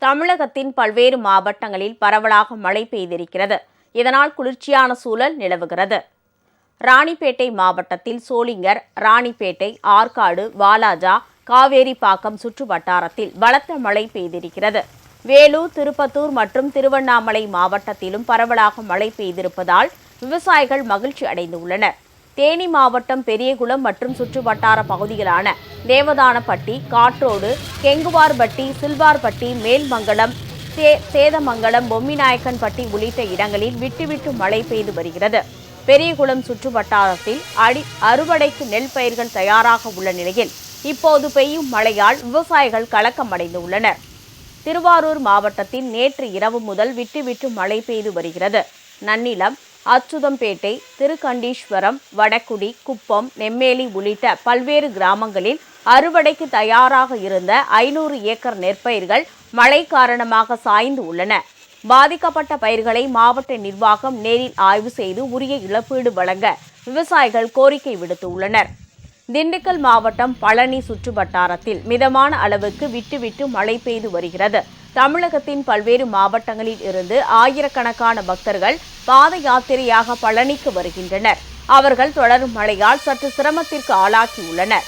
தமிழகத்தின் பல்வேறு மாவட்டங்களில் பரவலாக மழை பெய்திருக்கிறது. இதனால் குளிர்ச்சியான சூழல் நிலவுகிறது. ராணிப்பேட்டை மாவட்டத்தில் சோளிங்கர், ராணிப்பேட்டை, ஆற்காடு, வாலாஜா, காவேரிப்பாக்கம் சுற்று வட்டாரத்தில் பலத்த மழை பெய்திருக்கிறது. வேலூர், திருப்பத்தூர் மற்றும் திருவண்ணாமலை மாவட்டத்திலும் பரவலாக மழை பெய்திருப்பதால் விவசாயிகள் மகிழ்ச்சி அடைந்துள்ளனர். தேனி மாவட்டம் பெரியகுளம் மற்றும் சுற்றுவட்டார பகுதிகளான தேவதானப்பட்டி, காற்றோடு, கெங்குவார்பட்டி, சில்வார்பட்டி, மேல்மங்கலம், சேதமங்கலம், பொம்மிநாயக்கன்பட்டி உள்ளிட்ட இடங்களில் விட்டுவிட்டு மழை பெய்து வருகிறது. பெரியகுளம் சுற்றுவட்டாரத்தில் அறுவடைக்கு நெல் பயிர்கள் தயாராக உள்ள நிலையில் இப்போது பெய்யும் மழையால் விவசாயிகள் கலக்கமடைந்துள்ளனர். திருவாரூர் மாவட்டத்தில் நேற்று இரவு முதல் விட்டுவிட்டு மழை பெய்து வருகிறது. நன்னிலம், அச்சுதம்பேட்டை, திருக்கண்டீஸ்வரம், வடக்குடி, குப்பம், நெம்மேலி உள்ளிட்ட பல்வேறு கிராமங்களில் அறுவடைக்கு தயாராக இருந்த 500 ஏக்கர் நெற்பயிர்கள் மழை காரணமாக சாய்ந்து உள்ளன. பாதிக்கப்பட்ட பயிர்களை மாவட்ட நிர்வாகம் நேரில் ஆய்வு செய்து உரிய இழப்பீடு வழங்க விவசாயிகள் கோரிக்கை விடுத்துள்ளனர். திண்டுக்கல் மாவட்டம் பழனி சுற்றுவட்டாரத்தில் மிதமான அளவுக்கு விட்டுவிட்டு மழை பெய்து வருகிறது. தமிழகத்தின் பல்வேறு மாவட்டங்களில் இருந்து ஆயிரக்கணக்கான பக்தர்கள் பாத யாத்திரையாக பழனிக்கு வருகின்றனர். அவர்கள் தொடரும் மழையால் சற்று சிரமத்திற்கு ஆளாகியுள்ளனர்.